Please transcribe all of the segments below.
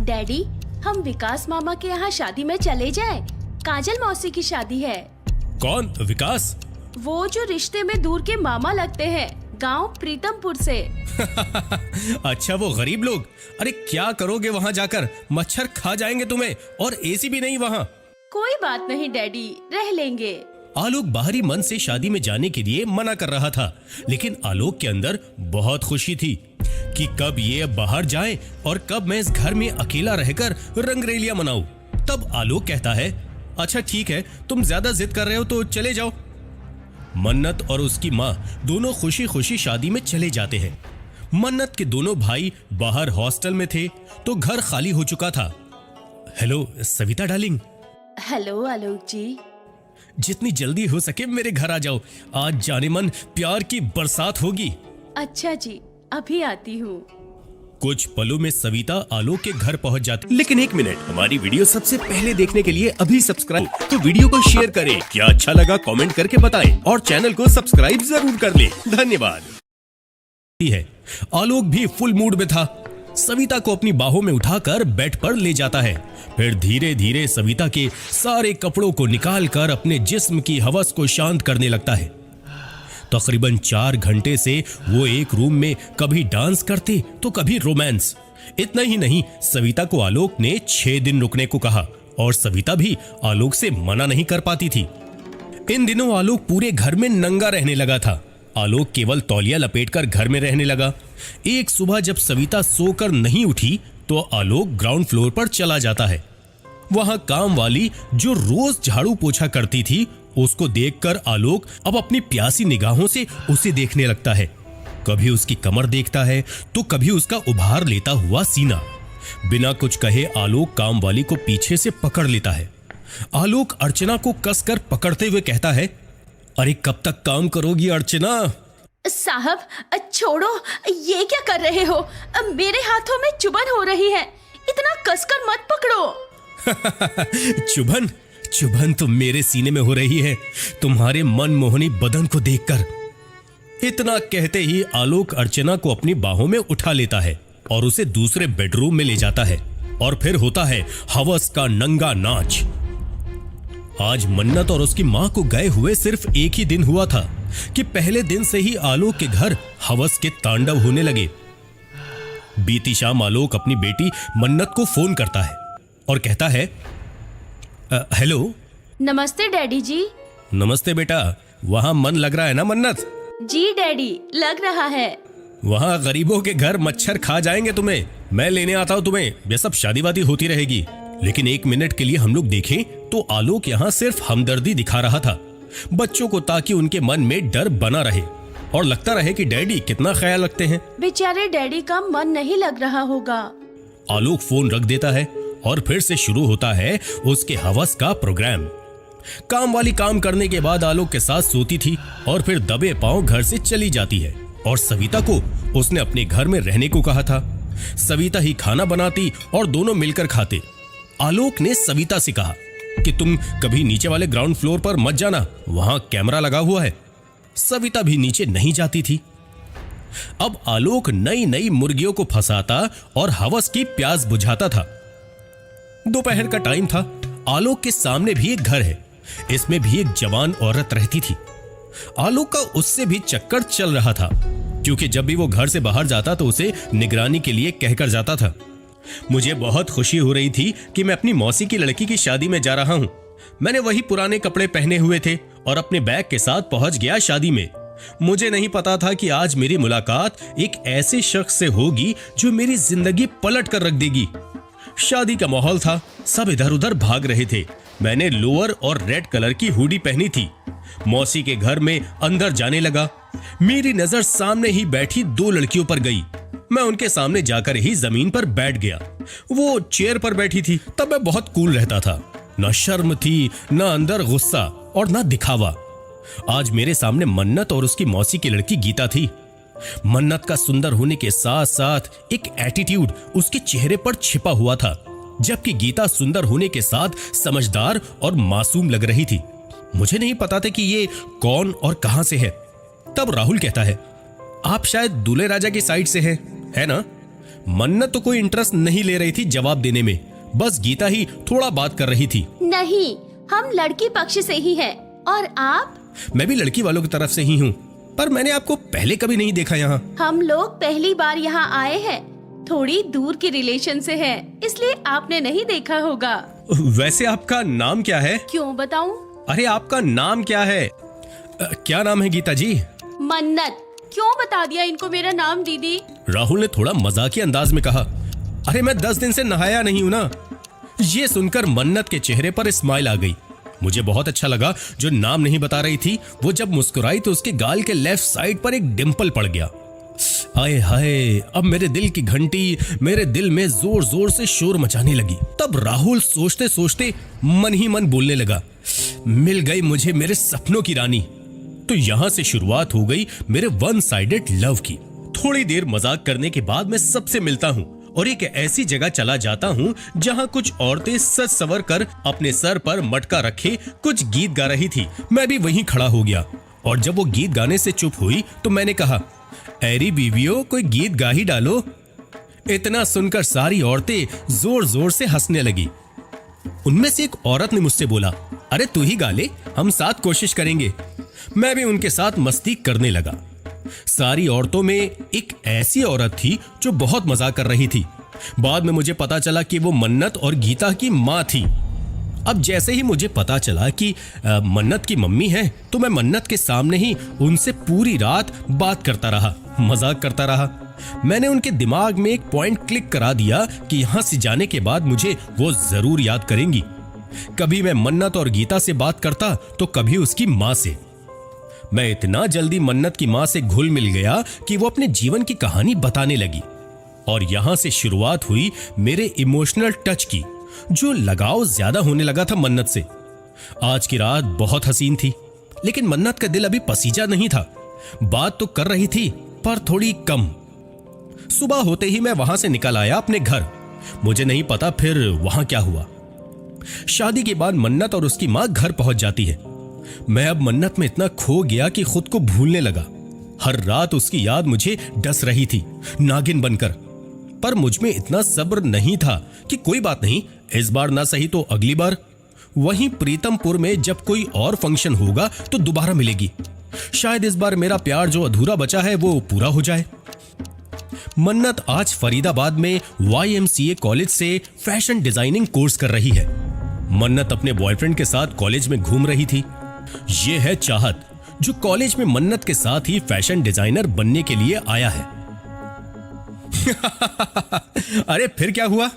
Daddy, हम विकास मामा के यहाँ शादी में चले जाएं। काजल मौसी की शादी है। कौन विकास? वो जो रिश्ते में दूर के मामा लगते हैं, गांव प्रीतमपुर से। अच्छा, वो गरीब लोग। अरे क्या करोगे वहाँ जाकर? मच्छर खा जाएंगे तुम्हें, और एसी भी नहीं वहाँ। कोई बात नहीं डैडी, रह लेंगे। आलोक बाहरी मन से शादी में जाने के लिए मना कर रहा था, लेकिन आलोक के अंदर बहुत खुशी थी कि कब ये अब बाहर जाए और कब मैं इस घर में अकेला रहकर रंगरेलियां मनाऊं। तब आलोक कहता है, अच्छा ठीक है, तुम ज्यादा जिद कर रहे हो तो चले जाओ। मन्नत और उसकी माँ दोनों खुशी खुशी शादी में चले जाते हैं। मन्नत के दोनों भाई बाहर हॉस्टल में थे तो घर खाली हो चुका था। Hello Savita darling. हेलो आलोक जी। जितनी जल्दी हो सके मेरे घर आ जाओ, आज जाने मन प्यार की बरसात होगी। अच्छा जी, अभी आती हूँ। कुछ पलों में सविता आलोक के घर पहुंच जाती। लेकिन एक मिनट, हमारी वीडियो सबसे पहले देखने के लिए अभी सब्सक्राइब, तो वीडियो को शेयर करें, क्या अच्छा लगा कमेंट करके बताएं और चैनल को सब्सक्राइब जरूर कर लें। धन्यवाद। आलोक भी फुल मूड में था। सविता को अपनी बाहों में उठाकर बेड पर ले जाता है, फिर धीरे धीरे सविता के सारे कपड़ों को निकालकर अपने जिस्म की हवस को शांत करने लगता है। तकरीबन 4 घंटे से वो एक रूम में कभी डांस करते तो कभी रोमांस। इतना ही नहीं, सविता को आलोक ने 6 दिन रुकने को कहा और सविता भी आलोक से मना नहीं कर पाती थी। इन दिनों आलोक पूरे घर में नंगा रहने लगा था। आलोक केवल तौलिया लपेटकर घर में रहने लगा। एक सुबह जब सविता सोकर नहीं उठी तो आलोक ग्राउंड फ्लोर पर चला जाता है। वहां काम वाली जो रोज झाड़ू पोछा करती थी, उसको देखकर आलोक अब अपनी प्यासी निगाहों से उसे देखने लगता है। कभी उसकी कमर देखता है तो कभी उसका उभार लेता हुआ सीना। बिना कुछ कहे आलोक काम वाली को पीछे से पकड़ लेता है। आलोक अर्चना को कसकर पकड़ते हुए कहता है, अरे कब तक काम करोगी अर्चना? साहब छोड़ो, ये क्या कर रहे हो? मेरे हाथों में चुभन हो रही है, इतना कसकर मत पकड़ो। चुभन तो मेरे सीने में हो रही है तुम्हारे मनमोहनी बदन को देखकर। इतना कहते ही आलोक अर्चना को अपनी बाहों में उठा लेता है और उसे दूसरे बेडरूम में ले जाता है, और फिर होता है हवस का नंगा नाच। आज मन्नत और उसकी मां को गए हुए सिर्फ एक ही दिन हुआ था कि पहले दिन से ही आलोक के घर हवस के तांडव होने लगे। बीती शाम आलोक अपनी बेटी मन्नत को फोन करता है और कहता है, हेलो। नमस्ते डैडी जी। नमस्ते बेटा, वहां मन लग रहा है ना मन्नत? जी डैडी, लग रहा है। वहां गरीबों के घर मच्छर खा जाएंगे तुम्हें, मैं लेने आता हूं तुम्हें। ये सब शादी वादी होती रहेगी, लेकिन 1 मिनट के लिए हम लोग देखें तो आलोक यहाँ सिर्फ हमदर्दी दिखा रहा था बच्चों को, ताकि उनके मन में डर बना रहे और लगता रहे कि डैडी कितना ख्याल रखते हैं। बेचारे डैडी का मन नहीं लग रहा होगा। आलोक फोन रख देता है और फिर से शुरू होता है उसके हवस का प्रोग्राम। काम वाली काम करने के बाद आलोक के साथ सोती थी और फिर दबे पांव घर से चली जाती है, और सविता को उसने अपने घर में रहने को कहा था। सविता ही खाना बनाती और दोनों मिलकर खाते। आलोक ने सविता से कहा कि तुम कभी नीचे वाले ग्राउंड फ्लोर पर मत जाना, वहां कैमरा लगा हुआ है। सविता भी नीचे नहीं जाती थी। अब आलोक नई नई मुर्गियों को फंसाता और हवस की प्यास बुझाता था। दोपहर का टाइम था। आलोक के सामने भी एक घर है, इसमें भी एक जवान औरत रहती थी। आलोक का उससे भी चक्कर चल रहा था, क्योंकि जब भी वो घर से बाहर जाता तो उसे निगरानी के लिए कहकर जाता था। मुझे बहुत खुशी हो रही थी कि मैं अपनी मौसी की लड़की की शादी में जा रहा हूं। मैंने वही पुराने कपड़े पहने हुए थे और अपने बैग के साथ पहुंच गया शादी में। मुझे नहीं पता था कि आज मेरी मुलाकात एक ऐसे शख्स से होगी जो मेरी जिंदगी पलट कर रख देगी। शादी का माहौल था, सब इधर उधर भाग रहे थे। मैंने लोअर और रेड कलर की हुडी पहनी थी। मौसी के घर में अंदर जाने लगा। मेरी नजर सामने ही बैठी 2 लड़कियों पर गई। मैं उनके सामने जाकर ही जमीन पर बैठ गया। वो चेयर पर बैठी थी। तब मैं बहुत कूल रहता था, ना शर्म थी, ना अंदर गुस्सा और ना दिखावा। आज मेरे सामने मन्नत और उसकी मौसी की लड़की गीता थी। मन्नत का सुंदर होने के साथ साथ एक एटीट्यूड उसके चेहरे पर छिपा हुआ था, जबकि गीता सुंदर होने के साथ समझदार और मासूम लग रही थी। मुझे नहीं पता था कि ये कौन और कहां से है। तब राहुल कहता है, आप शायद दूल्हे राजा की साइड से हैं, है ना? मन्नत तो कोई इंटरेस्ट नहीं ले रही थी जवाब देने में, बस गीता ही थोड़ा बात कर रही थी। नहीं, हम लड़की पक्ष से ही हैं। और आप? मैं भी लड़की वालों की तरफ से ही हूँ, पर मैंने आपको पहले कभी नहीं देखा यहाँ। हम लोग पहली बार यहाँ आए हैं, थोड़ी दूर की रिलेशन से है, इसलिए आपने नहीं देखा होगा। वैसे आपका नाम क्या है? क्यों बताऊं? अरे आपका नाम क्या है? क्या नाम है गीता जी? मन्नत। क्यों बता दिया इनको मेरा नाम दीदी? राहुल ने थोड़ा मजाकी अंदाज में कहा। अरे मैं 10 दिन से नहाया नहीं हूं ना। ये सुनकर मन्नत के चेहरे पर स्माइल आ गई। मुझे बहुत अच्छा लगा। जो नाम नहीं बता रही थी वो जब मुस्कुराई तो उसके गाल के लेफ्ट साइड पर एक डिंपल पड़ गया। आए हाय, अब मेरे दिल की घंटी मेरे दिल में जोर जोर से शोर मचाने लगी। तब राहुल सोचते सोचते मन ही मन बोलने लगा, मिल गई मुझे मेरे सपनों की रानी। तो यहां से शुरुआत हो गई मेरे वन साइडेड लव की। थोड़ी देर मजाक करने के बाद मैं सबसे मिलता हूँ और एक ऐसी जगह चला जाता हूँ जहाँ कुछ औरतें सज सवर कर अपने सर पर मटका रखे कुछ गीत गा रही थी। मैं भी वहीं खड़ा हो गया और जब वो गीत गाने से चुप हुई तो मैंने कहा, ऐरी बीवियों कोई गीत गा ही डालो। इतना सुनकर सारी औरतें जोर जोर से हंसने लगी। उनमें से एक औरत ने मुझसे बोला, अरे तू ही गा ले, हम साथ कोशिश करेंगे। मैं भी उनके साथ मस्ती करने लगा। सारी औरतों में एक ऐसी औरत थी जो बहुत मजाक कर रही थी। बाद में मुझे पता चला कि वो मन्नत और गीता की माँ थी। अब जैसे ही मुझे पता चला कि मन्नत की मम्मी है तो मैं मन्नत के सामने ही उनसे पूरी रात बात करता रहा, मजाक करता रहा। मैंने उनके दिमाग में एक पॉइंट क्लिक करा दिया कि यहां से जाने के बाद मुझे वो जरूर याद करेंगी। कभी मैं मन्नत और गीता से बात करता तो कभी उसकी माँ से। मैं इतना जल्दी मन्नत की माँ से घुल मिल गया कि वो अपने जीवन की कहानी बताने लगी और यहां से शुरुआत हुई मेरे इमोशनल टच की। जो लगाव ज्यादा होने लगा था मन्नत से। आज की रात बहुत हसीन थी, लेकिन मन्नत का दिल अभी पसीजा नहीं था। बात तो कर रही थी पर थोड़ी कम। सुबह होते ही मैं वहां से निकल आया अपने घर। मुझे नहीं पता फिर वहां क्या हुआ। शादी के बाद मन्नत और उसकी मां घर पहुंच जाती है। मैं अब मन्नत में इतना खो गया कि खुद को भूलने लगा। हर रात उसकी याद मुझे डस रही थी नागिन बनकर। पर मुझ में इतना सब्र नहीं था कि कोई बात नहीं, इस बार ना सही तो अगली बार। वहीं प्रीतमपुर में जब कोई और फंक्शन होगा तो दोबारा मिलेगी। शायद इस बार मेरा प्यार जो अधूरा बचा है वो पूरा हो जाए। मन्नत आज फरीदाबाद में YMCA कॉलेज से फैशन डिजाइनिंग कोर्स कर रही है। मन्नत अपने बॉयफ्रेंड के साथ कॉलेज में घूम रही थी। ये है चाहत, जो कॉलेज में मन्नत के साथ ही फैशन डिजाइनर बनने के लिए आया है। अरे फिर क्या हुआ?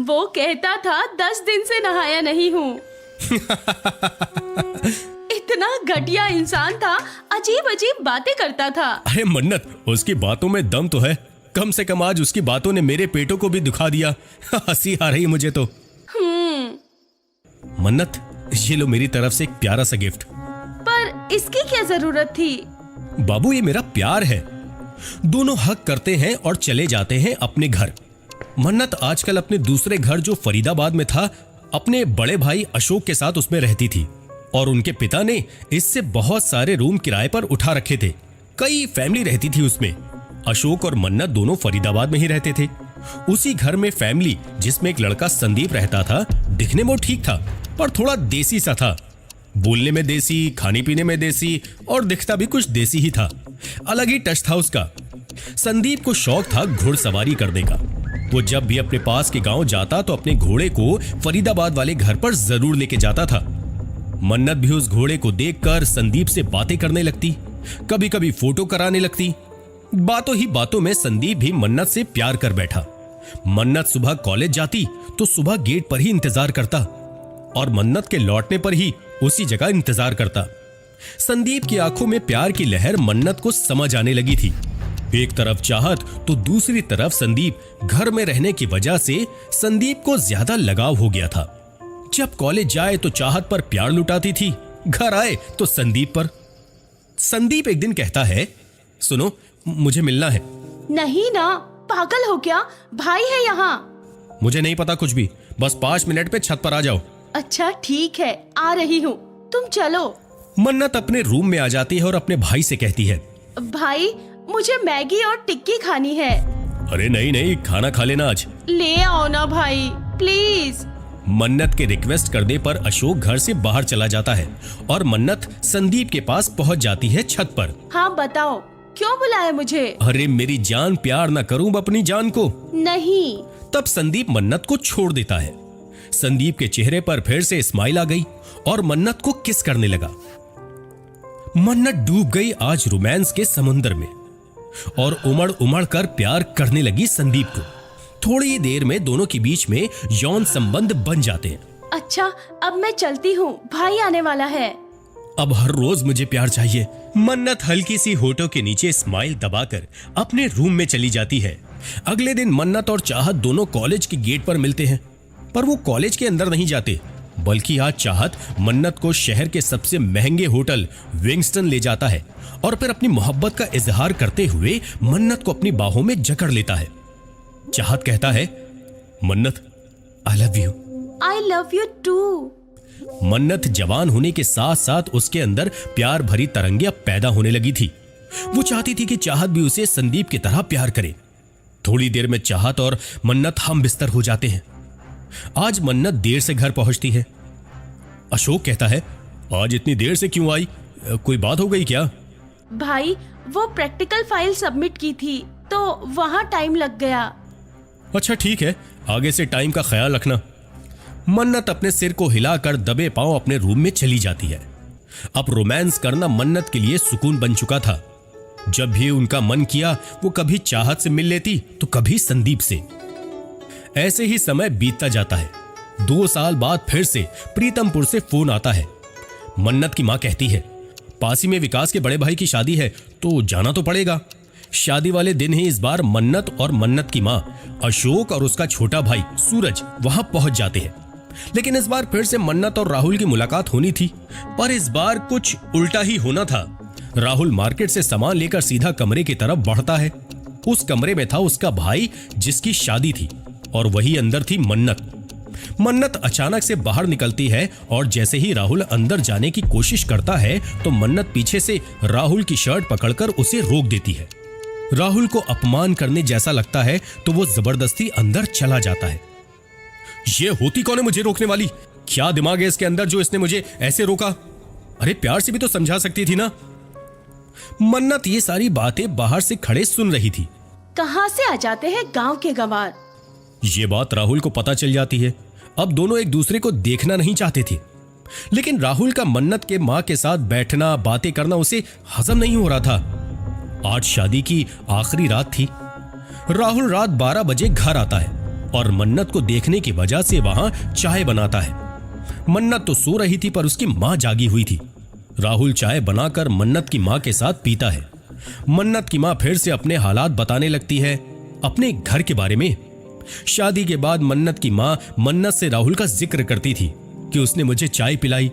वो कहता था 10 दिन से नहाया नहीं हूँ। इतना घटिया इंसान था, अजीब अजीब बातें करता था। अरे मन्नत, उसकी बातों में दम तो है। कम से कम आज उसकी बातों ने मेरे पेटों को भी दुखा दिया। हंसी आ रही मुझे तो। मन्नत, ये लो मेरी तरफ से एक प्यारा सा गिफ्ट। पर इसकी क्या जरूरत थी? बाबू, ये मेरा प्यार है। दोनों हक करते हैं और चले जाते हैं अपने घर। मन्नत आजकल अपने दूसरे घर जो फरीदाबाद में था अपने बड़े भाई अशोक के साथ उसमें रहती थी और उनके पिता ने इससे बहुत सारे रूम किराए पर उठा रखे थे। कई फैमिली रहती थी उसमें। अशोक और मन्नत दोनों फरीदाबाद में ही रहते थे। उसी घर में फैमिली जिसमें एक लड़का संदीप रहता था। दिखने में वो ठीक था पर थोड़ा देसी सा था। बोलने में देसी, खाने पीने में देसी और दिखता भी कुछ देसी ही था। अलग ही टच था उसका। संदीप को शौक था घुड़सवारी करने का। वो जब भी अपने पास के गांव जाता तो अपने घोड़े को फरीदाबाद वाले घर पर जरूर लेके जाता था। मन्नत भी उस घोड़े को देखकर संदीप से बातें करने लगती, कभी कभी फोटो कराने लगती। बातों ही बातों में संदीप भी मन्नत से प्यार कर बैठा। मन्नत सुबह कॉलेज जाती तो सुबह गेट पर ही इंतजार करता और मन्नत के लौटने पर ही उसी जगह इंतजार करता। संदीप की आंखों में प्यार की लहर मन्नत को समझ आने लगी थी। एक तरफ चाहत तो दूसरी तरफ संदीप। घर में रहने की वजह से संदीप को ज्यादा लगाव हो गया था। जब कॉलेज जाए तो चाहत पर प्यार लुटाती थी, घर आए तो संदीप पर। संदीप एक दिन कहता है, सुनो मुझे मिलना है। नहीं ना, पागल हो क्या? भाई है यहाँ। मुझे नहीं पता कुछ भी, बस 5 मिनट पे छत पर आ जाओ। अच्छा ठीक है, आ रही हूँ, तुम चलो। मन्नत अपने रूम में आ जाती है और अपने भाई से कहती है, भाई मुझे मैगी और टिक्की खानी है। अरे नहीं नहीं, खाना खा लेना आज। ले आओ ना भाई, प्लीज। मन्नत के रिक्वेस्ट करने पर अशोक घर से बाहर चला जाता है और मन्नत संदीप के पास पहुंच जाती है छत पर। हाँ बताओ, क्यों बुलाया मुझे? अरे मेरी जान, प्यार ना करूं अपनी जान को? नहीं। तब संदीप मन्नत को छोड़ देता है। संदीप के चेहरे पर फिर से स्माइल आ गई और मन्नत को किस करने लगा। मन्नत डूब गई आज रोमांस के समुद्र में और उमड़ उमड़ कर प्यार करने लगी संदीप को। थोड़ी देर में दोनों के बीच में यौन संबंध बन जाते हैं। अच्छा, अब मैं चलती हूँ, भाई आने वाला है। अब हर रोज मुझे प्यार चाहिए। मन्नत हल्की सी होठों के नीचे स्माइल दबाकर अपने रूम में चली जाती है। अगले दिन मन्नत और चाहत दोनों कॉलेज के गेट पर मिलते हैं, पर वो कॉलेज के अंदर नहीं जाते, बल्कि आज चाहत मन्नत को शहर के सबसे महंगे होटल विंगस्टन ले जाता है और फिर अपनी मोहब्बत का इजहार करते हुए मन्नत को अपनी बाहों में जकड़ लेता है। चाहत कहता है, Mannat I love you. I love you too. Mannat जवान होने के साथ साथ उसके अंदर प्यार भरी तरंगे पैदा होने लगी थी। वो चाहती थी कि चाहत भी उसे संदीप की तरह प्यार करे। थोड़ी देर में चाहत और मन्नत हम बिस्तर हो जाते हैं। आज मन्नत देर से घर पहुंचती है। अशोक कहता है, आज इतनी देर से क्यों आई? कोई बात हो गई क्या? भाई, वो प्रैक्टिकल फाइल सबमिट की थी तो वहाँ टाइम लग गया। अच्छा ठीक है, आगे से टाइम का ख्याल रखना। मन्नत अपने सिर को हिलाकर दबे पांव अपने रूम में चली जाती है। अब रोमांस करना मन्नत के लिए सुकून बन चुका था। जब भी उनका मन किया वो कभी चाहत से मिल लेती तो कभी संदीप से। ऐसे ही समय बीतता जाता है। 2 साल बाद फिर से प्रीतमपुर से फोन आता है। मन्नत की मां कहती है, पास ही में विकास के बड़े भाई की शादी है तो जाना तो पड़ेगा। शादी वाले दिन ही इस बार मन्नत और मन्नत की मां अशोक और उसका छोटा भाई सूरज वहां पहुंच जाते हैं। लेकिन इस बार फिर से मन्नत और राहुल की मुलाकात होनी थी, पर इस बार कुछ उल्टा ही होना था। राहुल मार्केट से सामान लेकर सीधा कमरे की तरफ बढ़ता है। उस कमरे में था उसका भाई जिसकी शादी थी और वही अंदर थी मन्नत। मन्नत अचानक से बाहर निकलती है और जैसे ही राहुल अंदर जाने की कोशिश करता है तो मन्नत पीछे से राहुल की शर्ट पकड़कर उसे रोक देती है। राहुल को अपमान करने जैसा लगता है तो वो जबरदस्ती अंदर चला जाता है। ये होती कौन है मुझे रोकने वाली? क्या दिमाग है इसके अंदर जो इसने मुझे ऐसे रोका? अरे प्यार से भी तो समझा सकती थी ना। मन्नत ये सारी बातें बाहर से खड़े सुन रही थी। कहाँ से आ जाते हैं गांव के गंवार। ये बात राहुल को पता चल जाती है। अब दोनों एक दूसरे को देखना नहीं चाहते थे, लेकिन राहुल का मन्नत के मां के साथ बैठना बातें करना उसे हजम नहीं हो रहा था। आज शादी की आखिरी रात थी। राहुल रात 12 बजे घर आता है और मन्नत को देखने की वजह से वहां चाय बनाता है। मन्नत तो सो रही थी पर उसकी मां जागी हुई थी। राहुल चाय बनाकर मन्नत की मां के साथ पीता है। मन्नत की मां फिर से अपने हालात बताने लगती है, अपने घर के बारे में। शादी के बाद मन्नत की मां मन्नत से राहुल का जिक्र करती थी कि उसने मुझे चाय पिलाई।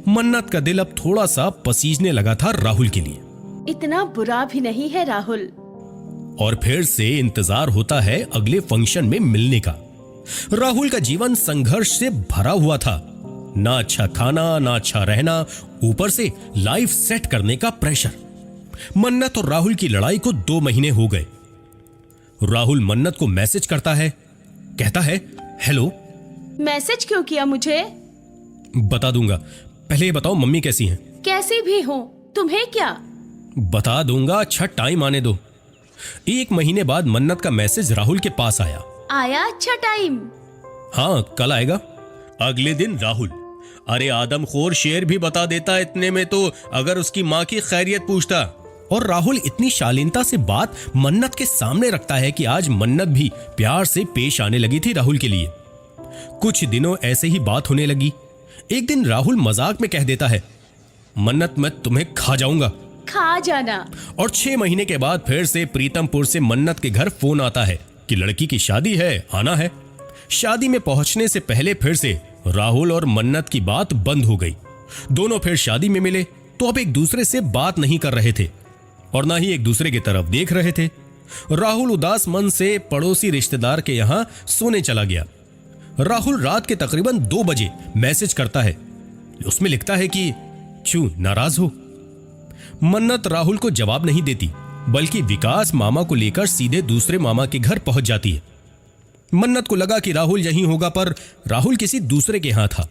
मन्नत का दिल अब थोड़ा सा पसीजने लगा था राहुल के लिए। इतना बुरा भी नहीं है राहुल। और फिर से इंतजार होता है अगले फंक्शन में मिलने का। राहुल का जीवन संघर्ष से भरा हुआ था। ना अच्छा खाना, ना अच्छा रहना, ऊपर से लाइफ सेट करने का प्रेशर। मन्नत और राहुल की लड़ाई को 2 महीने हो गए। राहुल मन्नत को मैसेज करता है, कहता है, हेलो। मैसेज क्यों किया मुझे? बता दूंगा, पहले ये बताओ मम्मी कैसी हैं? कैसी भी हो, तुम्हें क्या? बता दूंगा, अच्छा टाइम आने दो। 1 महीने बाद मन्नत का मैसेज राहुल के पास आया। आया अच्छा टाइम? हाँ, कल आएगा। अगले दिन राहुल, अरे आदमखोर शेर भी बता देता इतने में तो अगर उसकी माँ की खैरियत पूछता। और राहुल इतनी शालीनता से बात मन्नत के सामने रखता है कि आज मन्नत भी प्यार से पेश आने लगी थी राहुल के लिए। कुछ दिनों ऐसे ही बात होने लगी। एक दिन राहुल मजाक में कह देता है, मन्नत मैं तुम्हें खा जाऊंगा। खा जाना। और 6 महीने के बाद फिर से प्रीतमपुर से मन्नत के घर फोन आता है कि लड़की की शादी है, आना है। शादी में पहुंचने से पहले फिर से राहुल और मन्नत की बात बंद हो गई। दोनों फिर शादी में मिले तो अब एक दूसरे से बात नहीं कर रहे थे और ना ही एक दूसरे की तरफ देख रहे थे। राहुल उदास मन से पड़ोसी रिश्तेदार के यहां सोने चला गया। राहुल रात के तकरीबन 2 बजे मैसेज करता है। उसमें लिखता है कि क्यों नाराज हो? मन्नत राहुल को जवाब नहीं देती बल्कि विकास मामा को लेकर सीधे दूसरे मामा के घर पहुंच जाती है। मन्नत को लगा कि राहुल यहीं होगा, पर राहुल किसी दूसरे के यहां था।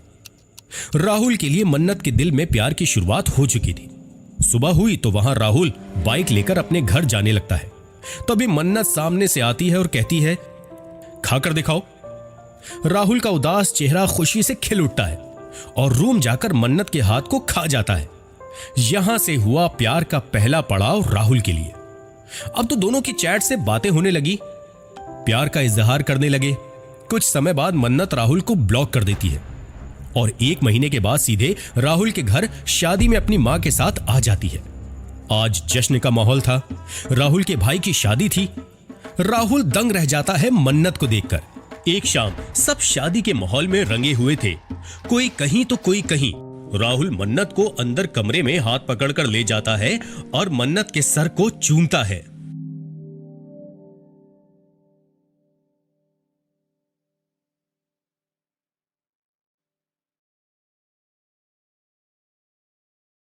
राहुल के लिए मन्नत के दिल में प्यार की शुरुआत हो चुकी थी। सुबह हुई तो वहां राहुल बाइक लेकर अपने घर जाने लगता है। तभी मन्नत सामने से आती है और कहती है, खाकर दिखाओ। राहुल का उदास चेहरा खुशी से खिल उठता है और रूम जाकर मन्नत के हाथ को खा जाता है। यहां से हुआ प्यार का पहला पड़ाव राहुल के लिए। अब तो दोनों की चैट से बातें होने लगी, प्यार का इजहार करने लगे। कुछ समय बाद मन्नत राहुल को ब्लॉक कर देती है और 1 महीने के बाद सीधे राहुल के घर शादी में अपनी मां के साथ आ जाती है। आज जश्न का माहौल था, राहुल के भाई की शादी थी। राहुल दंग रह जाता है मन्नत को देखकर। एक शाम सब शादी के माहौल में रंगे हुए थे, कोई कहीं तो कोई कहीं। राहुल मन्नत को अंदर कमरे में हाथ पकड़कर ले जाता है और मन्नत के सर को चूमता है।